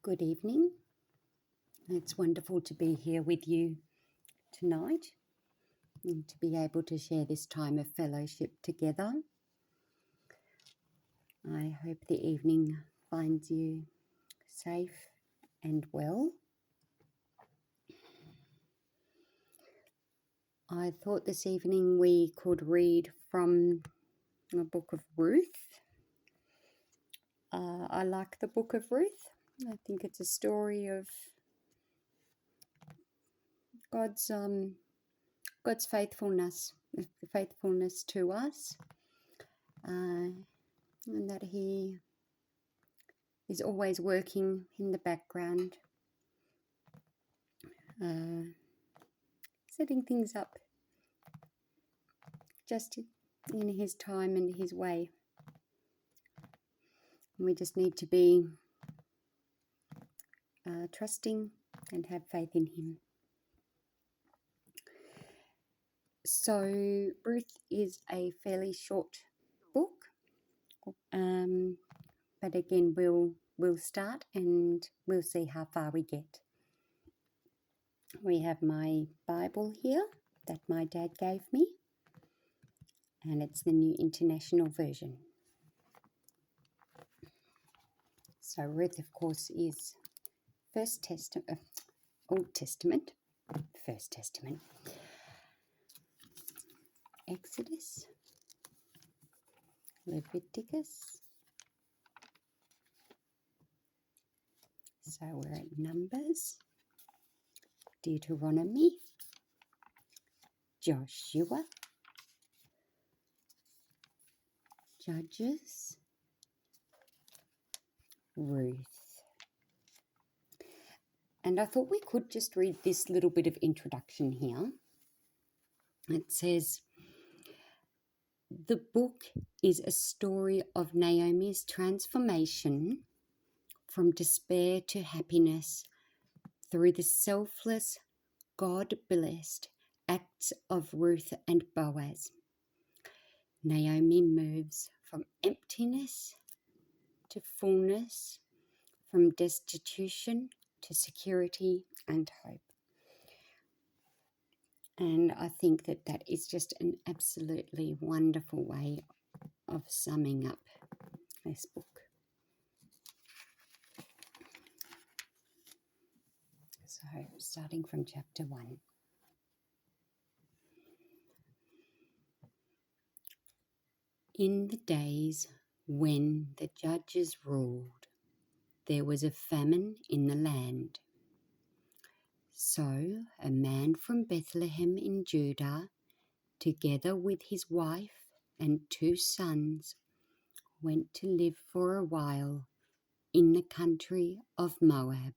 Good evening. It's wonderful to be here with you tonight and to be able to share this time of fellowship together. I hope the evening finds you safe and well. I thought this evening we could read from the book of Ruth. I like the book of Ruth. I think it's a story of God's faithfulness to us, and that He is always working in the background, setting things up just in His time and His way. We just need to be trusting and have faith in Him. So Ruth is a fairly short book, but again we'll start and we'll see how far we get. We have my Bible here that my dad gave me, and it's the New International Version. So Ruth, of course, is Old Testament, First Testament, Exodus, Leviticus. So we're at Numbers, Deuteronomy, Joshua, Judges, Ruth. And I thought we could just read this little bit of introduction here. It says, the book is a story of Naomi's transformation from despair to happiness through the selfless, God-blessed acts of Ruth and Boaz. Naomi moves from emptiness to fullness, from destitution to security and hope. And I think that that is just an absolutely wonderful way of summing up this book. So, starting from chapter 1. In the days when the judges ruled, there was a famine in the land. So a man from Bethlehem in Judah, together with his wife and 2 sons, went to live for a while in the country of Moab.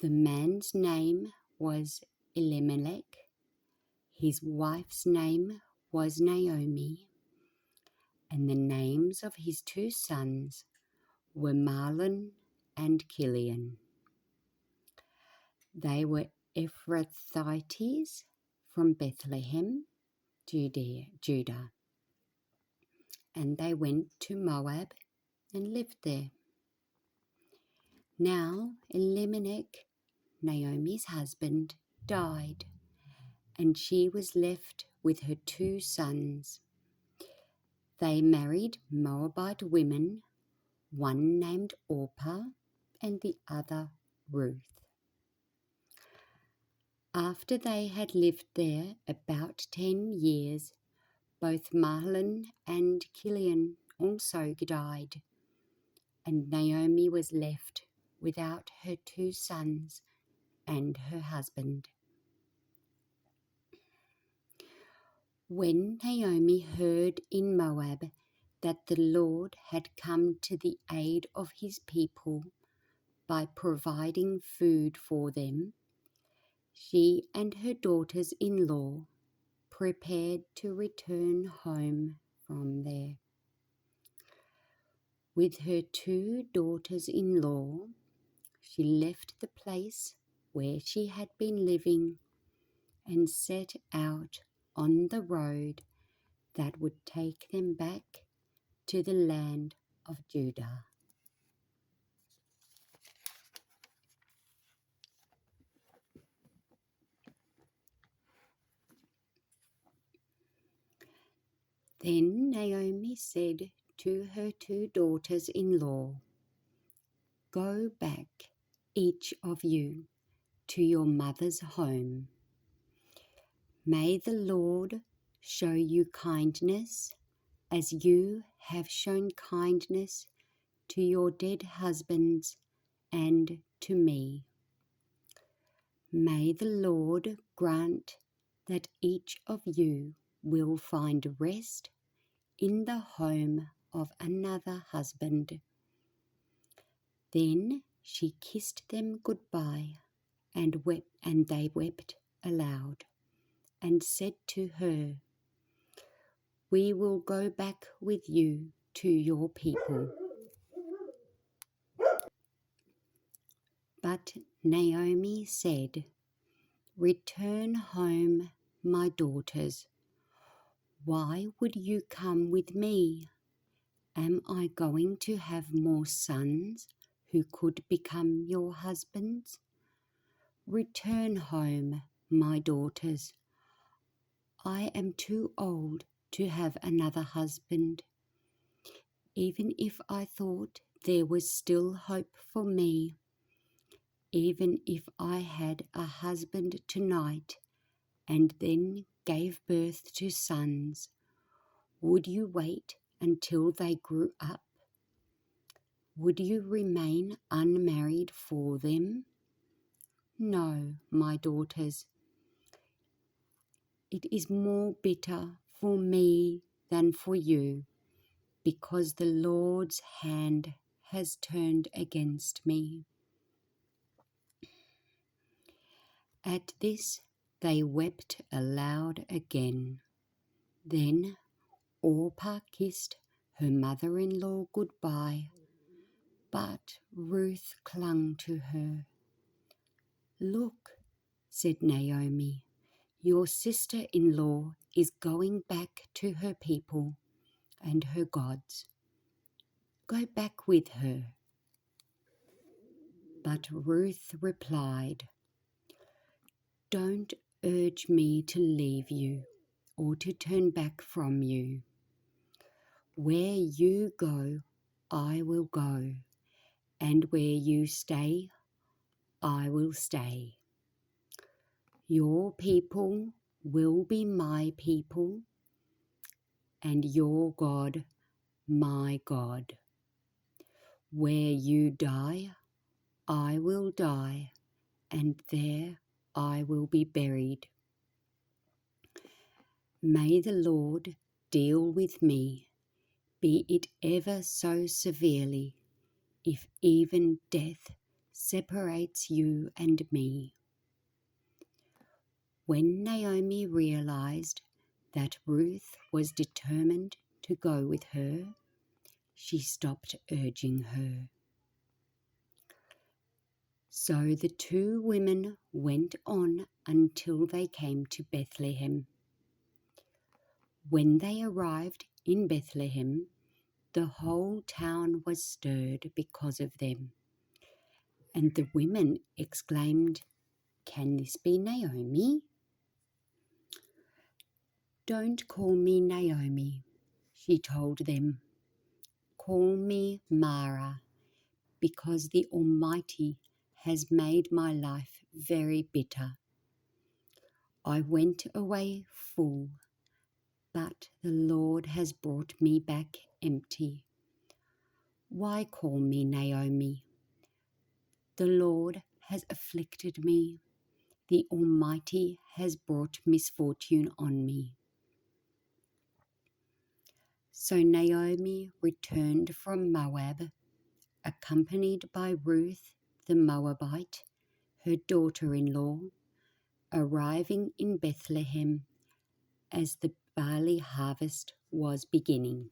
The man's name was Elimelech. His wife's name was Naomi, and the names of his 2 sons were Mahlon and Chilion. They were Ephrathites from Bethlehem, Judah, and they went to Moab and lived there. Now Elimelech, Naomi's husband, died, and she was left with her 2 sons. They married Moabite women, one named Orpah and the other Ruth. After they had lived there about 10 years, both Mahlon and Chilion also died, and Naomi was left without her 2 sons and her husband. When Naomi heard in Moab that the Lord had come to the aid of his people by providing food for them, she and her daughters-in-law prepared to return home from there. With her 2 daughters-in-law, she left the place where she had been living and set out on the road that would take them back to the land of Judah. Then Naomi said to her 2 daughters-in-law, "Go back, each of you, to your mother's home. May the Lord show you kindness as you have shown kindness to your dead husbands and to me. May the Lord grant that each of you will find rest in the home of another husband." Then she kissed them goodbye and they wept aloud and said to her, "We will go back with you to your people." But Naomi said, "Return home, my daughters. Why would you come with me? Am I going to have more sons who could become your husbands? Return home, my daughters. I am too old to have another husband. Even if I thought there was still hope for me, even if I had a husband tonight and then gave birth to sons, would you wait until they grew up? Would you remain unmarried for them? No, my daughters. It is more bitter for me than for you, because the Lord's hand has turned against me." At this they wept aloud again. Then Orpah kissed her mother-in-law goodbye, but Ruth clung to her. "Look," said Naomi, "your sister-in-law is going back to her people and her gods. Go back with her." But Ruth replied, "Don't urge me to leave you or to turn back from you. Where you go, I will go, and where you stay, I will stay. Your people will be my people, and your God my God. Where you die, I will die, and there I will be buried. May the Lord deal with me, be it ever so severely, if even death separates you and me." When Naomi realized that Ruth was determined to go with her, she stopped urging her. So the 2 women went on until they came to Bethlehem. When they arrived in Bethlehem, the whole town was stirred because of them, and the women exclaimed, "Can this be Naomi?" "Don't call me Naomi," she told them. "Call me Mara, because the Almighty has made my life very bitter. I went away full, but the Lord has brought me back empty. Why call me Naomi? The Lord has afflicted me. The Almighty has brought misfortune on me." So Naomi returned from Moab, accompanied by Ruth the Moabite, her daughter-in-law, arriving in Bethlehem as the barley harvest was beginning.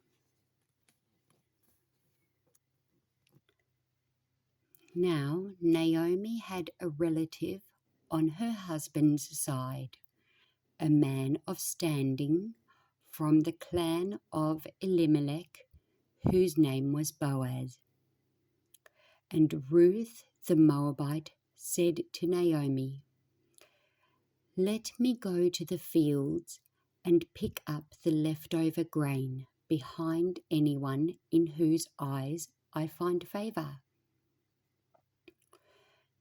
Now Naomi had a relative on her husband's side, a man of standing from the clan of Elimelech, whose name was Boaz. And Ruth the Moabite said to Naomi, "Let me go to the fields and pick up the leftover grain behind anyone in whose eyes I find favour."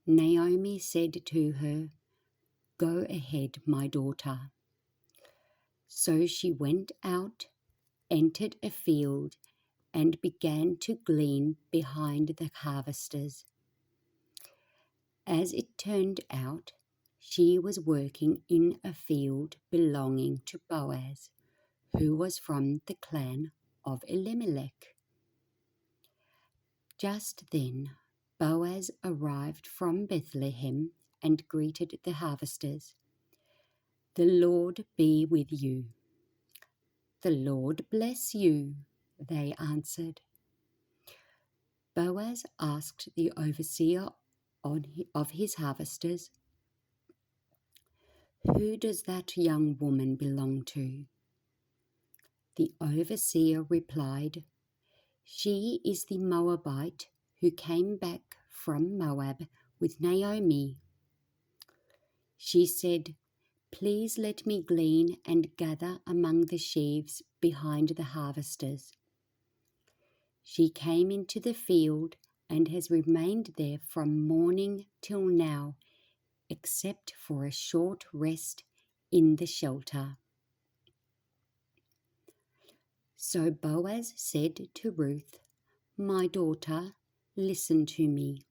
Naomi said to her, "Go ahead, my daughter." So she went out, entered a field, and began to glean behind the harvesters. As it turned out, she was working in a field belonging to Boaz, who was from the clan of Elimelech. Just then, Boaz arrived from Bethlehem and greeted the harvesters. "The Lord be with you." "The Lord bless you," they answered. Boaz asked the overseer of his harvesters, "Who does that young woman belong to?" The overseer replied, "She is the Moabite who came back from Moab with Naomi." She said, "Please let me glean and gather among the sheaves behind the harvesters." She came into the field and has remained there from morning till now, except for a short rest in the shelter. So Boaz said to Ruth, "My daughter, listen to me.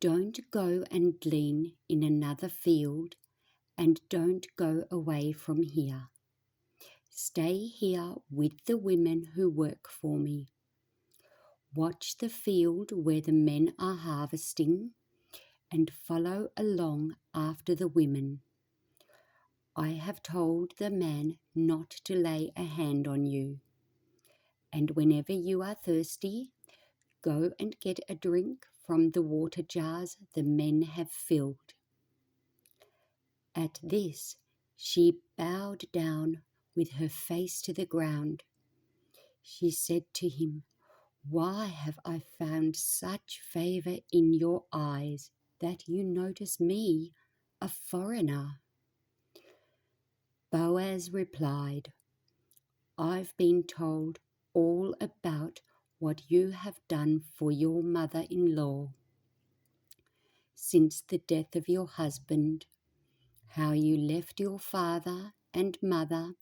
Don't go and glean in another field, and don't go away from here. Stay here with the women who work for me. Watch the field where the men are harvesting, and follow along after the women. I have told the man not to lay a hand on you. And whenever you are thirsty, go and get a drink from the water jars the men have filled." At this, she bowed down with her face to the ground. She said to him, "Why have I found such favour in your eyes that you notice me, a foreigner?" Boaz replied, "I've been told all about what you have done for your mother-in-law since the death of your husband, how you left your father and mother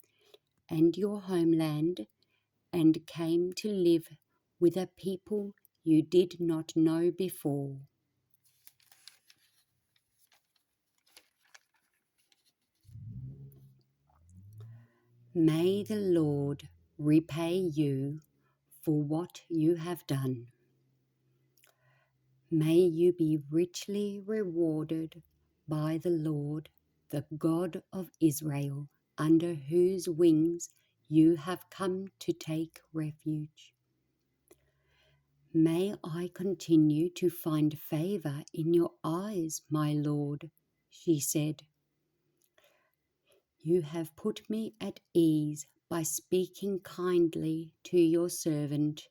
and your homeland and came to live with a people you did not know before. May the Lord repay you for what you have done. May you be richly rewarded by the Lord, the God of Israel, under whose wings you have come to take refuge. May I continue to find favour in your eyes, my Lord," she said. "You have put me at ease by speaking kindly to your servant,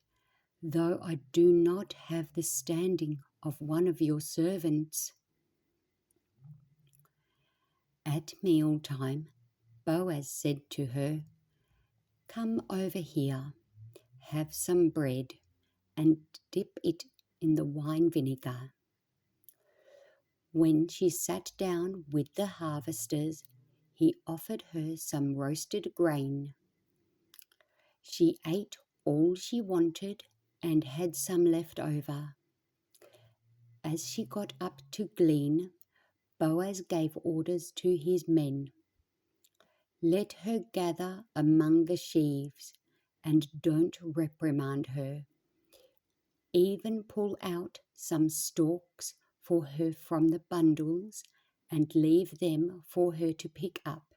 though I do not have the standing of one of your servants." At mealtime, Boaz said to her, "Come over here, have some bread, and dip it in the wine vinegar." When she sat down with the harvesters, he offered her some roasted grain. She ate all she wanted and had some left over. As she got up to glean, Boaz gave orders to his men, "Let her gather among the sheaves, and don't reprimand her. Even pull out some stalks for her from the bundles and leave them for her to pick up,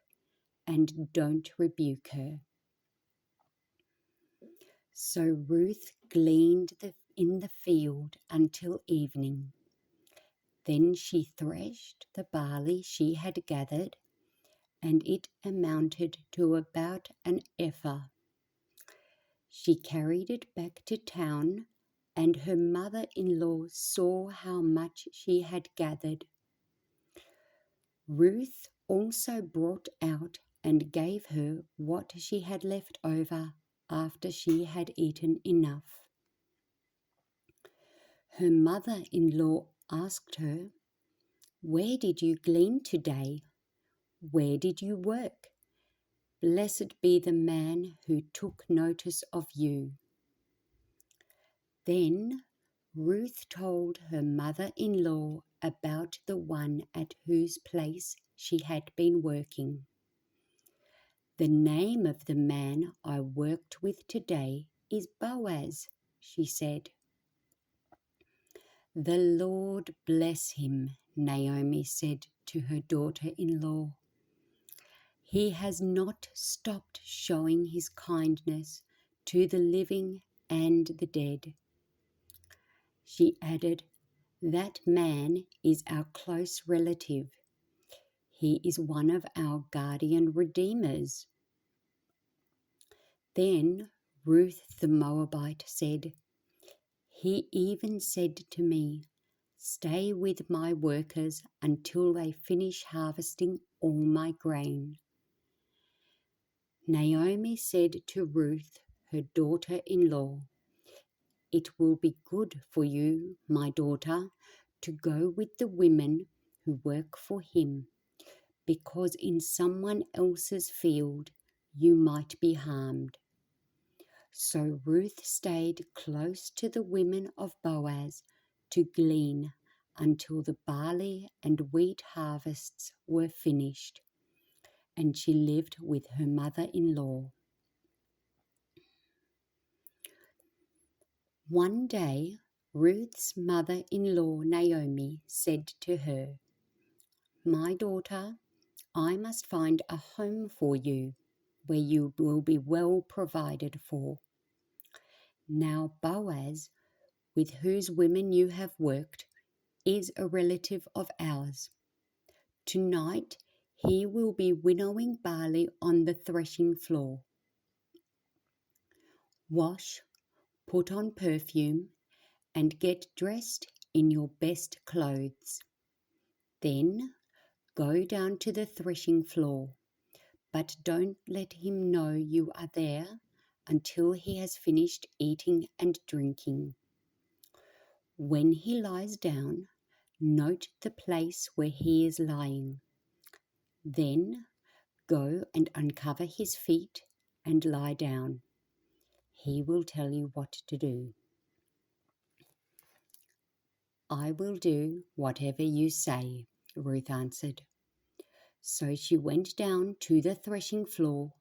and don't rebuke her." So Ruth gleaned in the field until evening. Then she threshed the barley she had gathered, and it amounted to about an ephah. She carried it back to town, and her mother-in-law saw how much she had gathered. Ruth also brought out and gave her what she had left over after she had eaten enough. Her mother-in-law asked her, "Where did you glean today? Where did you work? Blessed be the man who took notice of you." Then Ruth told her mother-in-law about the one at whose place she had been working. "The name of the man I worked with today is Boaz," she said. "The Lord bless him," Naomi said to her daughter-in-law. "He has not stopped showing his kindness to the living and the dead." She added, "That man is our close relative. He is one of our guardian redeemers." Then Ruth the Moabite said, "He even said to me, 'Stay with my workers until they finish harvesting all my grain.'" Naomi said to Ruth, her daughter-in-law, "It will be good for you, my daughter, to go with the women who work for him, because in someone else's field you might be harmed." So Ruth stayed close to the women of Boaz to glean until the barley and wheat harvests were finished, and she lived with her mother-in-law. One day, Ruth's mother-in-law Naomi said to her, "My daughter, I must find a home for you where you will be well provided for. Now Boaz, with whose women you have worked, is a relative of ours. Tonight he will be winnowing barley on the threshing floor. Wash, put on perfume, and get dressed in your best clothes. Then go down to the threshing floor, but don't let him know you are there until he has finished eating and drinking. When he lies down, note the place where he is lying. Then go and uncover his feet and lie down. He will tell you what to do." "I will do whatever you say," Ruth answered. So she went down to the threshing floor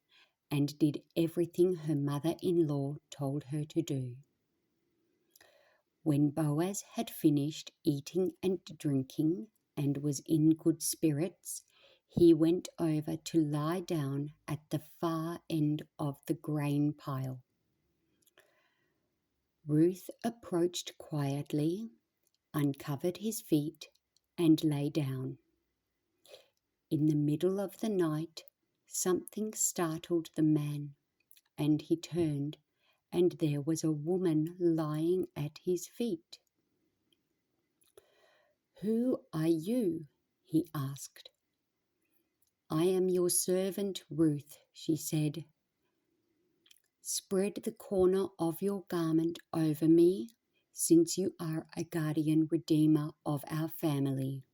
and did everything her mother-in-law told her to do. When Boaz had finished eating and drinking and was in good spirits, he went over to lie down at the far end of the grain pile. Ruth approached quietly, uncovered his feet, and lay down. In the middle of the night, something startled the man, and he turned, and there was a woman lying at his feet. "Who are you?" he asked. "I am your servant Ruth," she said. "Spread the corner of your garment over me, since you are a guardian redeemer of our family."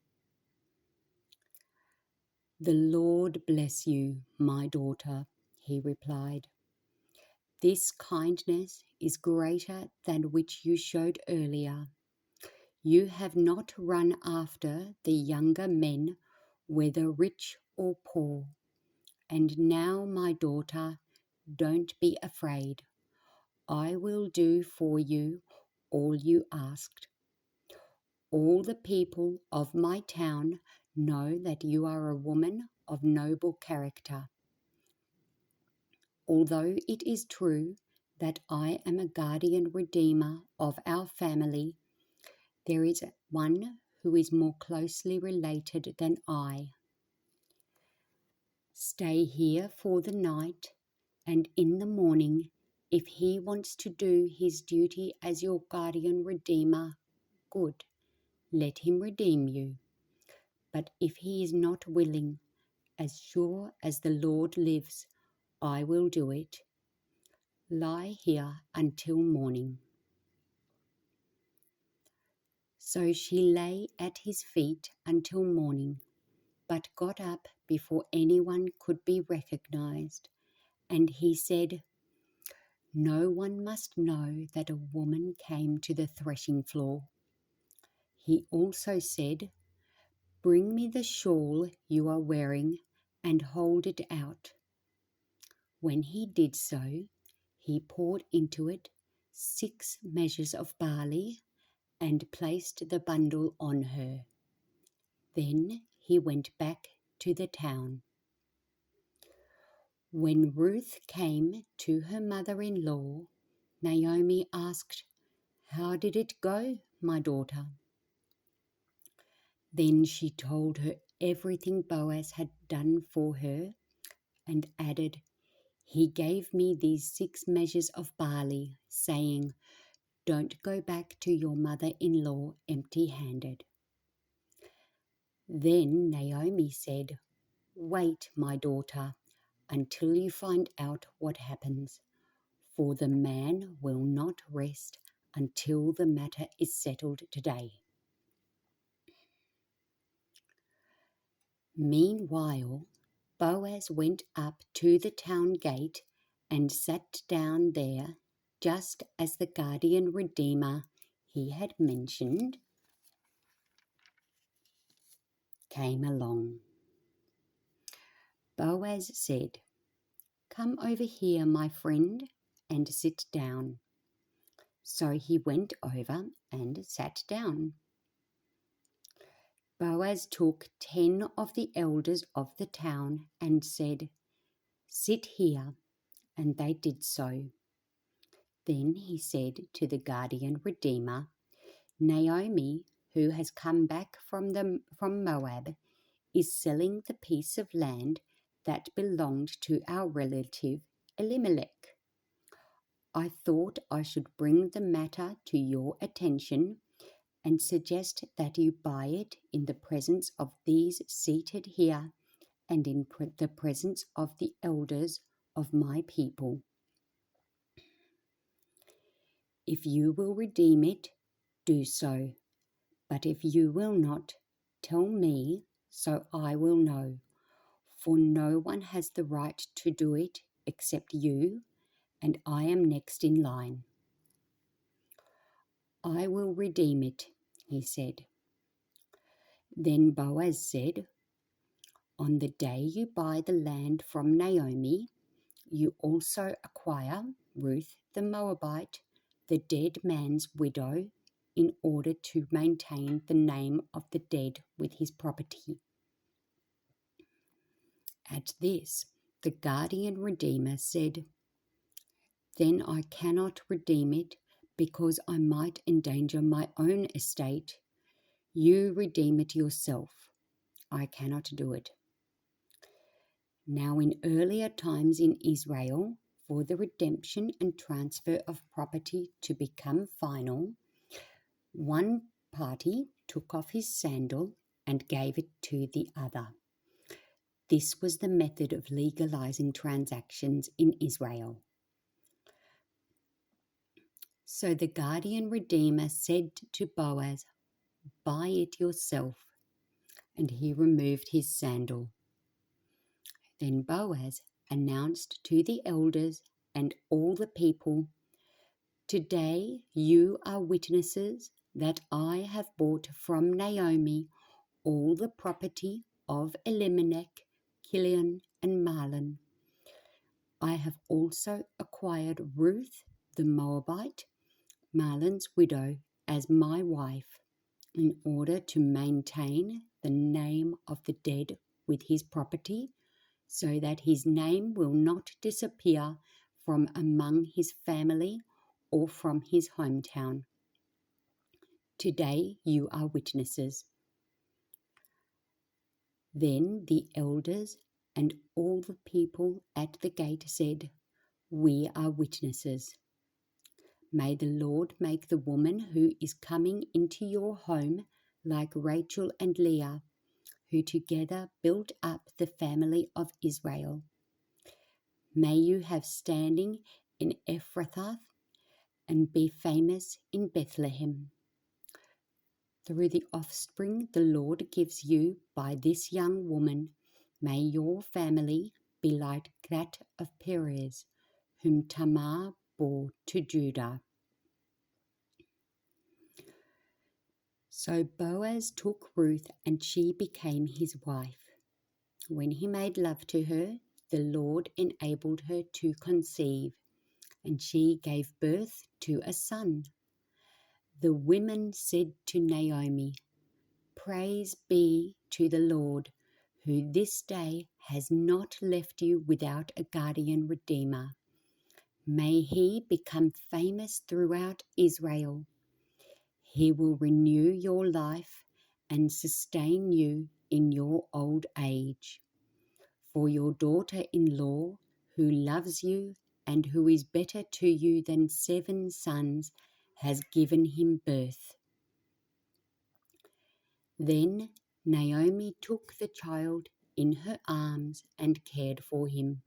"The Lord bless you, my daughter," he replied. "This kindness is greater than which you showed earlier. You have not run after the younger men, whether rich or poor. And now, my daughter, don't be afraid. I will do for you all you asked. All the people of my town know that you are a woman of noble character. Although it is true that I am a guardian redeemer of our family, there is one who is more closely related than I. Stay here for the night, and in the morning, if he wants to do his duty as your guardian redeemer, good, let him redeem you. But if he is not willing, as sure as the Lord lives, I will do it. Lie here until morning." So she lay at his feet until morning, but got up before anyone could be recognized. And he said, "No one must know that a woman came to the threshing floor." He also said, "Bring me the shawl you are wearing and hold it out." When he did so, he poured into it 6 measures of barley and placed the bundle on her. Then he went back to the town. When Ruth came to her mother-in-law, Naomi asked, "How did it go, my daughter?" Then she told her everything Boaz had done for her and added, "He gave me these 6 measures of barley, saying, 'Don't go back to your mother-in-law empty-handed.'" Then Naomi said, "Wait, my daughter, until you find out what happens, for the man will not rest until the matter is settled today." Meanwhile, Boaz went up to the town gate and sat down there just as the guardian redeemer he had mentioned came along. Boaz said, "Come over here, my friend, and sit down." So he went over and sat down. Boaz took 10 of the elders of the town and said, "Sit here," and they did so. Then he said to the guardian redeemer, "Naomi, who has come back from Moab, is selling the piece of land that belonged to our relative Elimelech. I thought I should bring the matter to your attention and suggest that you buy it in the presence of these seated here and in the presence of the elders of my people. If you will redeem it, do so. But if you will not, tell me, so I will know. For no one has the right to do it except you, and I am next in line." "I will redeem it," he said. Then Boaz said, "On the day you buy the land from Naomi, you also acquire Ruth the Moabite, the dead man's widow, in order to maintain the name of the dead with his property." At this, the guardian redeemer said, "Then I cannot redeem it because I might endanger my own estate. You redeem it yourself. I cannot do it." Now in earlier times in Israel, for the redemption and transfer of property to become final, one party took off his sandal and gave it to the other. This was the method of legalizing transactions in Israel. So the guardian redeemer said to Boaz, "Buy it yourself." And he removed his sandal. Then Boaz announced to the elders and all the people, "Today you are witnesses that I have bought from Naomi all the property of Elimelech, Kilion, and Mahlon. I have also acquired Ruth the Moabite, Mahlon's widow, as my wife, in order to maintain the name of the dead with his property, so that his name will not disappear from among his family or from his hometown. Today you are witnesses." Then the elders and all the people at the gate said, "We are witnesses. May the Lord make the woman who is coming into your home like Rachel and Leah, who together built up the family of Israel. May you have standing in Ephrathah and be famous in Bethlehem. Through the offspring the Lord gives you by this young woman, may your family be like that of Perez, whom Tamar bore to Judah. So Boaz took Ruth, and she became his wife. When he made love to her, the Lord enabled her to conceive, and she gave birth to a son. The women said to Naomi, "Praise be to the Lord, who this day has not left you without a guardian redeemer. May he become famous throughout Israel. He will renew your life and sustain you in your old age. For your daughter-in-law, who loves you and who is better to you than 7 sons, has given him birth." Then Naomi took the child in her arms and cared for him.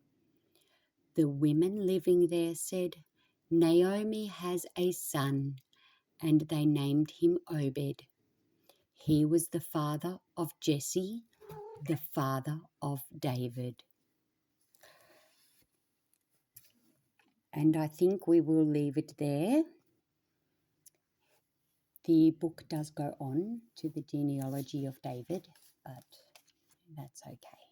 The women living there said, "Naomi has a son," and they named him Obed. He was the father of Jesse, the father of David. And I think we will leave it there. The book does go on to the genealogy of David, but that's okay.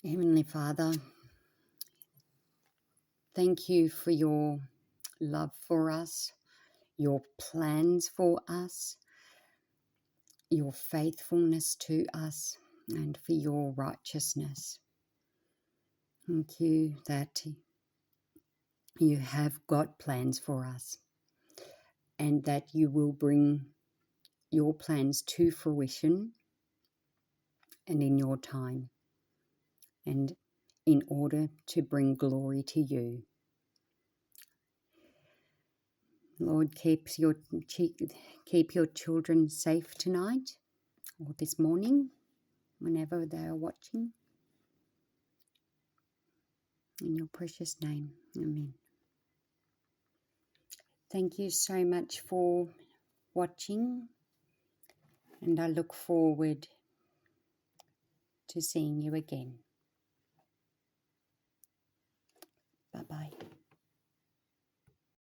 Heavenly Father, thank you for your love for us, your plans for us, your faithfulness to us, and for your righteousness. Thank you that you have got plans for us and that you will bring your plans to fruition and in your time, and in order to bring glory to you. Lord, keep your children safe tonight or this morning, whenever they are watching. In your precious name, amen. Thank you so much for watching, and I look forward to seeing you again. Bye-bye.